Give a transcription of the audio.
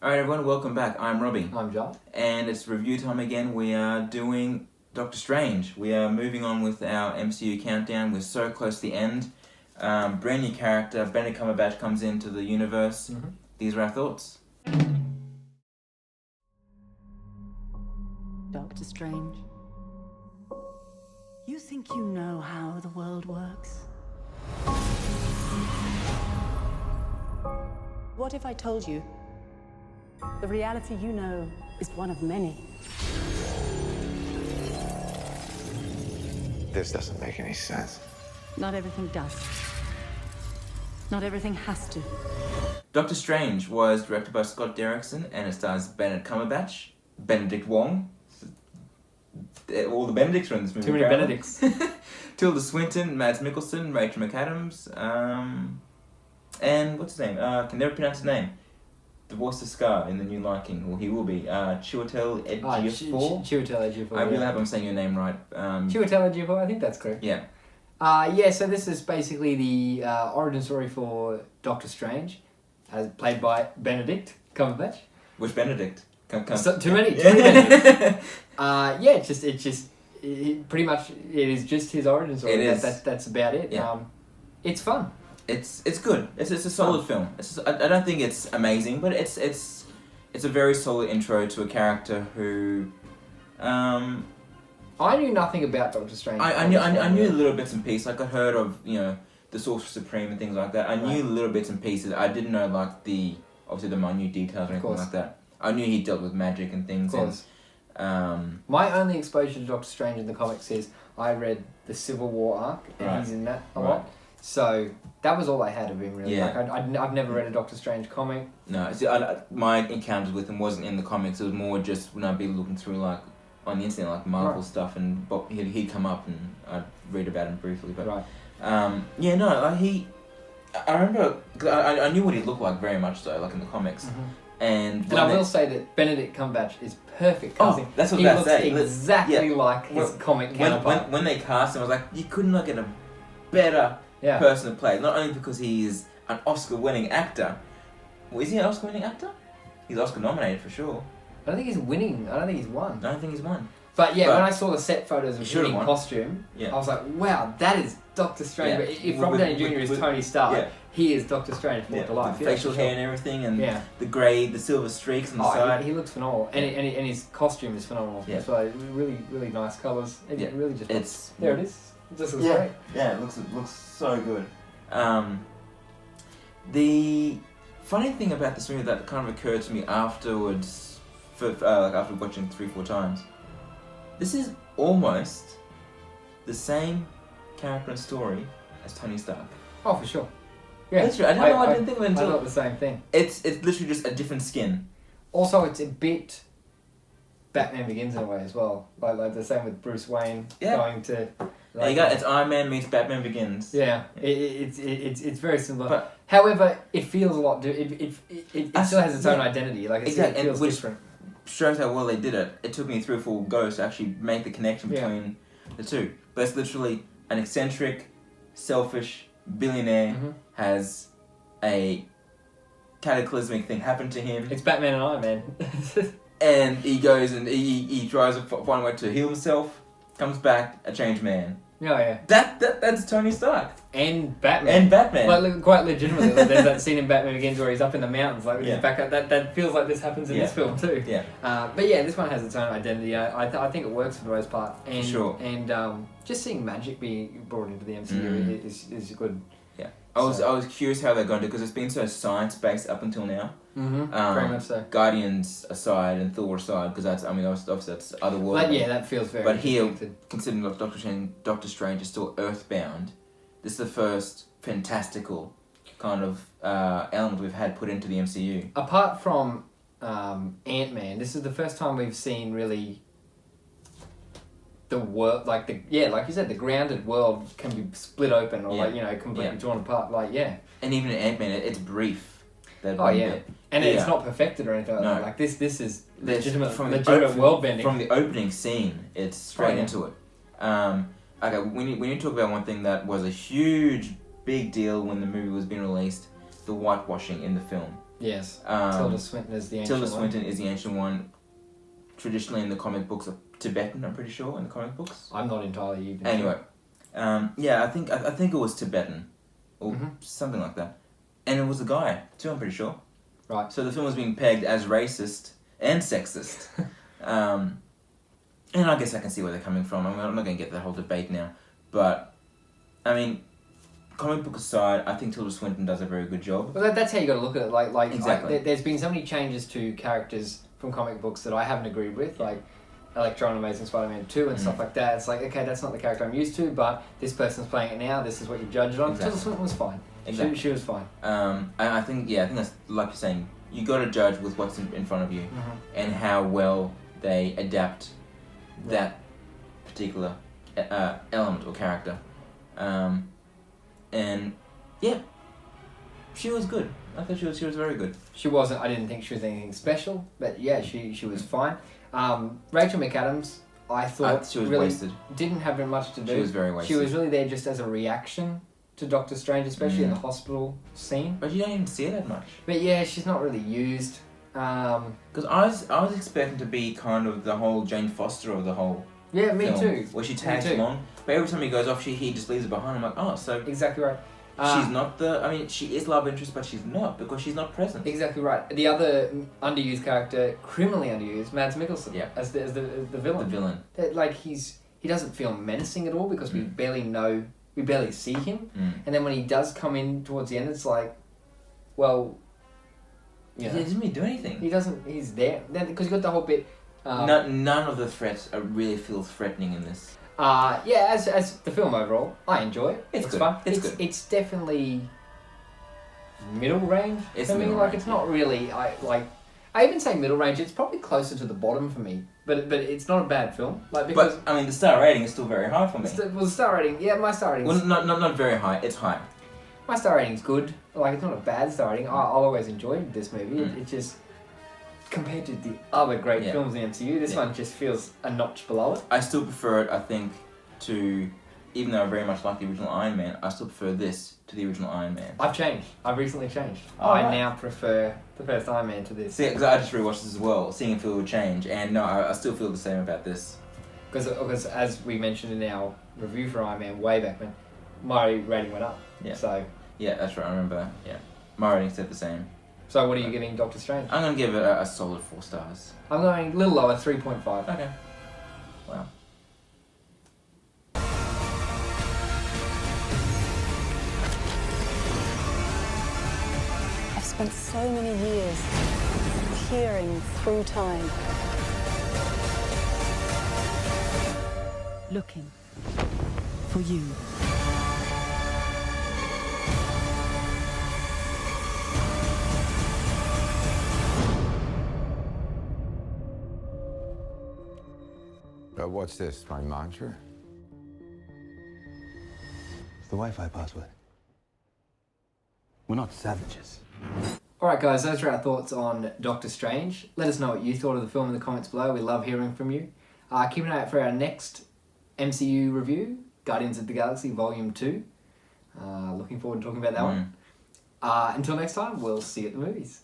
Alright everyone, welcome back. I'm Robbie. I'm Jye. And it's review time again. We are doing Doctor Strange. We are moving on with our MCU countdown. We're so close to the end. Brand new character, Benedict Cumberbatch comes into the universe. Mm-hmm. These are our thoughts. Doctor Strange, you think you know how the world works? What if I told you the reality you know is one of many? This doesn't make any sense. Not everything does. Not everything has to. Doctor Strange was directed by Scott Derrickson and it stars Benedict Cumberbatch, Benedict Wong. All the Benedicts are in this movie. Too many apparently. Benedicts. Tilda Swinton, Mads Mikkelsen, Rachel McAdams, and what's his name? I can never pronounce his name. The voice of Scar in the new Lion King. Well, he will be. Chiwetel Ejiofor. Chiwetel Ejiofor. I really hope I'm saying your name right. Chiwetel Ejiofor, I think that's correct. Yeah. So this is basically the origin story for Doctor Strange, as played by Benedict Cumberbatch. Which Benedict? Too many Benedicts. It pretty much it is just his origin story. It is. That's about it. Yeah. It's fun. It's good. It's a solid film. I don't think it's amazing, but it's a very solid intro to a character who. I knew nothing about Doctor Strange. I knew little bits and pieces. Like I heard of the Sorcerer Supreme and things like that. I knew little bits and pieces. I didn't know like the minute details or anything like that. I knew he dealt with magic and things. Of course. My only exposure to Doctor Strange in the comics is I read the Civil War arc and he's in that a lot. So that was all I had of him really. Yeah. Like I've never read a Doctor Strange comic. No, see, my encounters with him wasn't in the comics. It was more just when I'd be looking through like on the internet, like Marvel stuff, and he'd come up and I'd read about him briefly. But I remember cause I knew what he looked like very much so, like in the comics. Mm-hmm. And I will say that Benedict Cumberbatch is perfect casting. Oh, that's what he I was looks saying. exactly like his comic counterpart. When they cast him, I was like, you could not get a better person to play. Not only because he's an Oscar-winning actor. Well, is he an Oscar-winning actor? He's Oscar-nominated for sure. I don't think he's winning. I don't think he's won. I don't think he's won. But when I saw the set photos of him in won. costume, I was like, wow, that is Doctor Strange. Yeah. But if Robert Downey Jr. is Tony Stark, he is Doctor Strange brought to life. With facial hair and everything, and the silver streaks on the side. He looks phenomenal. And his costume is phenomenal. Yeah. It's like really, really nice colours. It really just there it is. It just looks great. Yeah, it looks so good. The funny thing about this movie that kind of occurred to me afterwards, after watching 3-4 times, this is almost the same character and story as Tony Stark. Oh, for sure. Yeah, literally, I didn't think of it until... I thought the same thing. It's literally just a different skin. Also, it's a bit Batman Begins in a way as well. Like the same with Bruce Wayne going to... There you go, it's Iron Man meets Batman Begins. Yeah, it's very similar. But, however, it feels a lot... It still has its own identity. Like it feels different. Shows how well they did it. It took me 3 or 4 goes to actually make the connection between the two. But it's literally an eccentric, selfish billionaire has a cataclysmic thing happen to him. It's Batman and Iron Man. And he goes and he tries to find a way to heal himself, comes back a changed man. Oh yeah. That's Tony Stark. And Batman. Like, quite legitimately, there's that scene in Batman Begins where he's up in the mountains, like with his back up. That feels like this happens in this film too. Yeah. But this one has its own identity. I think it works for the most part. And, sure. And just seeing magic being brought into the MCU is good. Yeah. I was curious how they're going to, because it's been so science-based up until now. Very much so. Guardians aside and Thor aside, because that's obviously that's otherworldly. But that feels very. But here, considering Doctor Strange is still earthbound, this is the first fantastical kind of element we've had put into the MCU. Apart from Ant-Man, this is the first time we've seen really the world, like you said, the grounded world can be split open or completely torn apart. And even in Ant-Man, it's brief. And it's not perfected or anything like that. Like this is legitimate world bending. From the opening scene, it's straight into it. Okay, we need to talk about one thing that was a huge, big deal when the movie was being released: the whitewashing in the film. Yes. Tilda Swinton is the ancient Tilda one. Swinton is the ancient one. Traditionally in the comic books are Tibetan, I'm pretty sure, in the comic books. I'm not entirely even Anyway, sure. I think it was Tibetan, or something like that, and it was a guy too. I'm pretty sure. Right. So the film was being pegged as racist and sexist, and I guess I can see where they're coming from. I mean, I'm not going to get that whole debate now, but I mean, comic book aside, I think Tilda Swinton does a very good job. Well, that's how you got to look at it. Like Exactly. there's been so many changes to characters from comic books that I haven't agreed with, like Electron, Amazing Spider-Man 2 and stuff like that. It's like, okay, that's not the character I'm used to, but this person's playing it now. This is what you judge it on. Exactly. Tilda Swinton was fine. Exactly. She was fine. I think that's like you're saying. You got to judge with what's in front of you, and how well they adapt that particular element or character. And yeah, she was good. I thought she was very good. She wasn't. I didn't think she was anything special, but yeah, she was fine. Rachel McAdams, I thought she was really wasted. Didn't have very much to do. She was very wasted. She was really there just as a reaction to Doctor Strange, especially in the hospital scene. But you don't even see her that much. But yeah, she's not really used. Because I was expecting to be kind of the whole Jane Foster of the whole Yeah, me film, too. where she tags along. But every time he goes off, he just leaves it behind. I'm like, oh, so Exactly right. she's not the. I mean, she is love interest, but she's not because she's not present. Exactly right. The other underused character, criminally underused, Mads Mikkelsen, Yeah. as the villain. The villain. Like he doesn't feel menacing at all because we barely see him, and then when he does come in towards the end, it's like, well, you know, He didn't really do anything. he doesn't. He's there because you got the whole bit. None of the threats really feel threatening in this. Yeah, as the film overall, I enjoy it. It's good. fun. It's good. It's definitely middle range It's for me. middle Like range, it's not really. I even say middle range. It's probably closer to the bottom for me. But it's not a bad film. Like because But I mean, the star rating is still very high for me. the star rating. Yeah, my star rating. Well, not very high. It's high. My star rating's good. Like it's not a bad star rating. I'll always enjoy this movie. It just compared to the other great films in the MCU, this one just feels a notch below it. I still prefer it. I think to, even though I very much like the original Iron Man, I still prefer this to the original Iron Man. I've changed. I've recently changed. Oh, I right. now prefer the first Iron Man to this. See, because I just rewatched this as well, seeing if it would change, and no, I still feel the same about this. Because as we mentioned in our review for Iron Man way back when, my rating went up. Yeah. So that's right. I remember. Yeah, my rating stayed the same. So what are you giving Doctor Strange? I'm gonna give it a solid 4 stars. I'm going a little lower, 3.5. Okay. Wow. I've spent so many years peering through time, looking for you. What's this, my mantra? It's the Wi-Fi password. We're not savages. Alright guys, those are our thoughts on Doctor Strange. Let us know what you thought of the film in the comments below. We love hearing from you. Keep an eye out for our next MCU review, Guardians of the Galaxy Volume 2. Looking forward to talking about that one. Until next time, we'll see you at the movies.